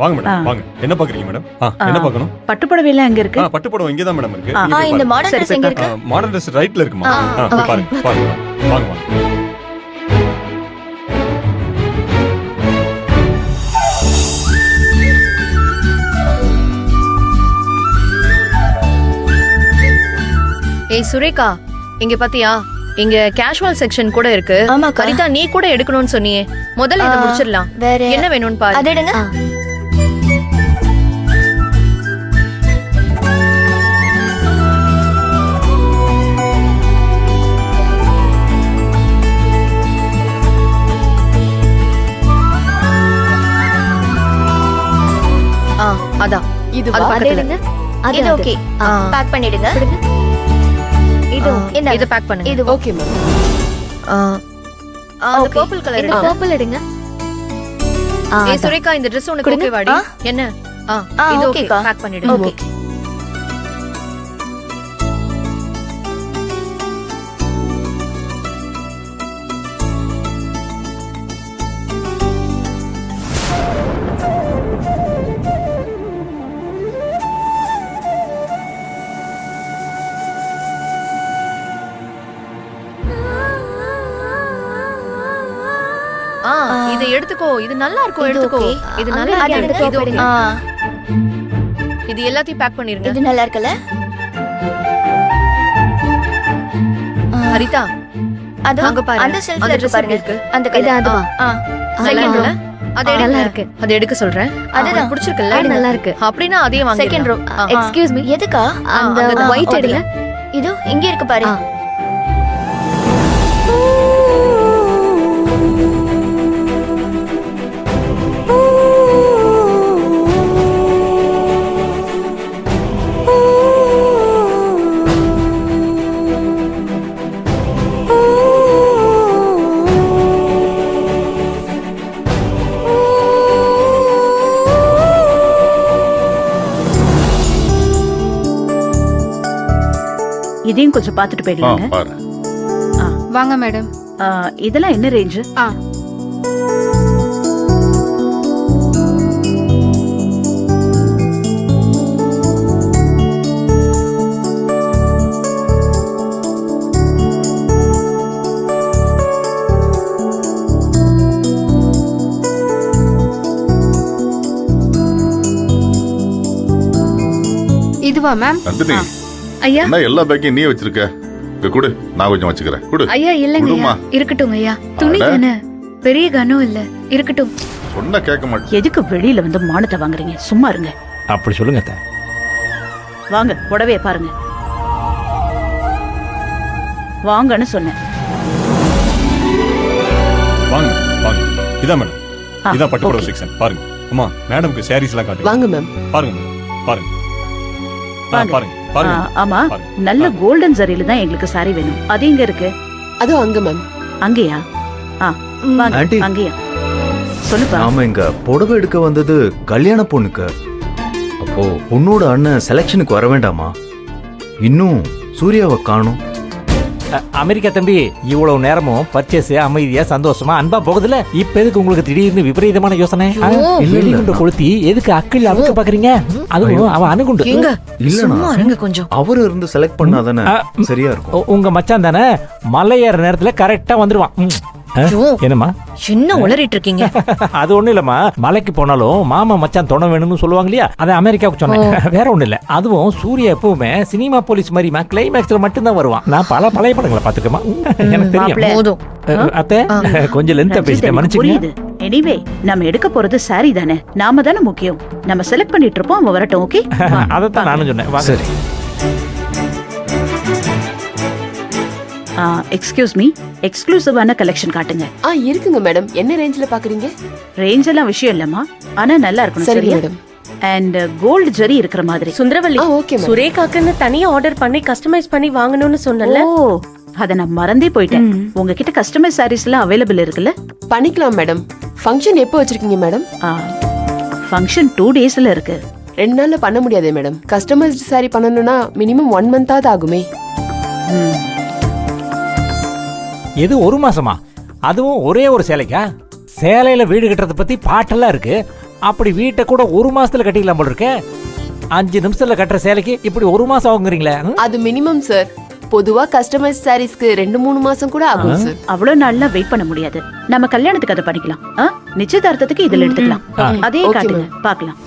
வாங்க மேடம் வாங்க. என்ன பாக்குறீங்க மேடம்? என்ன பார்க்கணும்? பட்டுப்புடவை எல்லாம் எங்க இருக்கு? பட்டுப்புடவை இங்க தான் மேடம் இருக்கு. இந்த மாடர்ன் ட்ரெஸ் எங்க இருக்கு? மாடர்ன் ட்ரெஸ் ரைட்ல இருக்குமா? போய் பாருங்க பாருங்க. வாங்க வாங்க. ஏய் சுரேகா, இங்க பாத்தியா? இங்க கேஷுவல் செக்ஷன் கூட இருக்கு. கரிதா, நீ கூட எடுக்கணும்னு சொன்னியே. முதல்ல இத முடிச்சிடலாம். என்ன வேணும்னு பாரு. அத எடுங்க. அதான் இது அது பக்கத்துல. இது ஓகே. பேக் பண்ணிடுங்க. இது பேக் பண்ணுங்க. இது ஓகே மேம். அந்த பர்பிள் கலர் இந்த பர்பிள் எடுங்க. ஏய் சுரேகா, இந்த Dress உனக்கு ஓகே வாடி? என்ன? இது ஓகே. பேக் பண்ணிடுங்க. ஓகே. இத எடுத்துக்கோ. இது நல்லா இருக்கும். எடுத்துக்கோ. இது நல்லா இருக்கு. இது ஓகே. இது எல்லாத்தையும் பேக் பண்ணிருங்க. இது நல்லா இருக்குல? ஹரிதா, அது அங்க பாரு. அந்த ஷெல்ஃப்ல இருக்கு பாருங்க. அந்த இது அதுவா? செகண்ட்ல அது நல்லா இருக்கு. அது எடுக்க சொல்றேன். அதுதான் பிடிச்சிருக்குல்ல? நல்லா இருக்கு. அப்படினா அதே வாங்க. Second row. Excuse me. எதுக்கா? அந்த ஒயிட் எடுங்க. இது இங்க இருக்கு பாரு. இதையும் கொஞ்சம் பார்த்துட்டு போயிடலாங்க. வாங்க மேடம். இதெல்லாம் என்ன ரேஞ்சு? இதுவா மேம்? ஐயா, என்ன எல்லா பேக்கையும் நீ வச்சிருக்க? இங்க கொடு, நான் கொஞ்சம் வச்சுக்கிறேன். கொடு. ஐயா இல்லங்க. கொடுமா. இருக்கட்டும் ஐயா. துணி தானே, பெரிய கனம் இல்ல. இருக்கட்டும். சொன்னா கேட்க மாட்டேன். எதுக்கு வெளியில வந்து மானத்தை வாங்குறீங்க? சும்மா இருங்க. அப்படி சொல்லுங்க அத்தை. வாங்க, புடவைய பாருங்க. வாங்கன்னு சொன்னேன். வாங்க வாங்க. இதான் மேடம். இதான் பட்டுப்புடவை செக்ஷன். பாருங்க. அம்மா, மேடம்க்கு சாரீஸ் எல்லாம் காட்டுங்க. வாங்க மேம். பாருங்க மேடம். பாருங்க. பாருங்க பாருங்க. ஆமா, நல்ல கோல்டன் ஜரியில தான் எங்களுக்கு சாரி வேணும். அது எங்க இருக்கு? அது அங்க மேம். அங்கேயா? வாங்க. ஆண்டி. அங்கேயா? சொல்லுப்பா. நாம இங்க புடவை எடுக்க வந்தது கல்யாண பொண்ணுக்கு. அப்போ பொண்ணோட அண்ணன் செலக்ஷனுக்கு வர வேண்டாமா? இன்னும் சூர்யாவை காணும். அமெரிக்கா தம்பி, இவ்வளவு நேரமும் பர்ச்சேஸ் அமைதியா சந்தோஷமா அன்பா போகுதுல. இப்ப எதுக்கு உங்களுக்கு திடீர்னு விபரீதமான யோசனை? வெடிகுண்ட கொளுத்தி எதுக்கு அக்கில் அமுக்க பாக்குறீங்க? அதுவும் அவன் அணுகுண்டு. சும்மா இருங்க கொஞ்சம். அவரு இருந்து செலக்ட் பண்ணாதானே சரியா இருக்கும். உங்க மச்சான் தானே, மலை ஏற நேரத்துல கரெக்டா வந்துருவான். என்னம்மா என்ன உளறிட்டு இருக்கீங்க? அது ஒண்ணு இல்லம்மா, மலைக்கு போனாலும் மாமா மச்சான் துணை வேணும்னு சொல்லுவாங்க இல்லையா, அது அமெரிக்காவுக்கு சொன்னேன். வேற ஒண்ணு இல்ல. அதுவும் சூர்யா எப்பவுமே சினிமா போலீஸ் மாதிரிமா கிளைமேக்ஸ்ல மட்டும்தான் வருவான். நான் பழைய படங்களை பாத்துக்கமா, எனக்கு தெரியும். அத்தை கொஞ்சம் லென்த்தா பேசிட்டேன், மன்னிச்சுக்கோங்க. எனிவே, நம்ம எடுக்க போறது சாரி தானே, நாம தானே முக்கியம். நம்ம செலக்ட் பண்ணிட்டு இருப்போம், அவன் வரட்டும். ஓகே, அதைத்தான் நானும் சொன்னேன். சரி. எக்ஸ்கியூஸ் மீ, எக்ஸ்க்ளூசிவான கலெக்ஷன் காட்டுங்க. இருக்குங்க மேடம். என்ன ரேஞ்சில பாக்குறீங்க? ரேஞ்ச் எல்லாம் விஷயம் இல்லம்மா, ஆனா நல்லா இருக்கணும். சரி சரியா? மேடம். அண்ட் கோல்ட் ஜரி இருக்கிற மாதிரி. Sundaravalli, okay madam. சுரேகாக்குன்னு தனியா ஆர்டர் பண்ணி கஸ்டமைஸ் பண்ணி வாங்கணும்னு சொன்னல. ஓ, அத நான் மறந்தே போயிட்டேன். உங்ககிட்ட கஸ்டமைஸ் சாரீஸ் எல்லாம் அவைலபிள் இருக்குல்ல? பண்ணிக்கலாம் மேடம். ஃபங்க்ஷன் எப்போ வச்சிருக்கீங்க மேடம்? ஃபங்க்ஷன் 2 daysல இருக்கு. 2 நாள்ல பண்ண முடியாதே மேடம். கஸ்டமைஸ்டு சாரி பண்ணனும்னா மினிமம் 1 month ஆகுமே. எது 1 மாசமா? அதுவும் ஒரே ஒரு சேலைக்கா? சேலையில வீடு கட்டுறத பத்தி பாட்டெல்லாம் இருக்கு. அப்படி வீட்டை கூட 1 மாசத்துல கட்டிக்கலாம் போல இருக்கே. 5 நிமிஷத்துல கட்டுற சேலைக்கு இப்படி 1 மாசம் ஆகுங்கிறீங்களே? அது மினிமம் சார். பொதுவா கஸ்டமைஸ் சாரீஸ்க்கு 2-3 மாசம் கூட ஆகும் சார். அவ்வளவு நாள்லாம் வெயிட் பண்ண முடியாது. நம்ம கல்யாணத்துக்கு அதை பண்ணிக்கலாம். நிச்சயதார்த்தத்துக்கு இதுல எடுத்துக்கலாம். அதே Okay, காட்டுங்க, பார்க்கலாம்.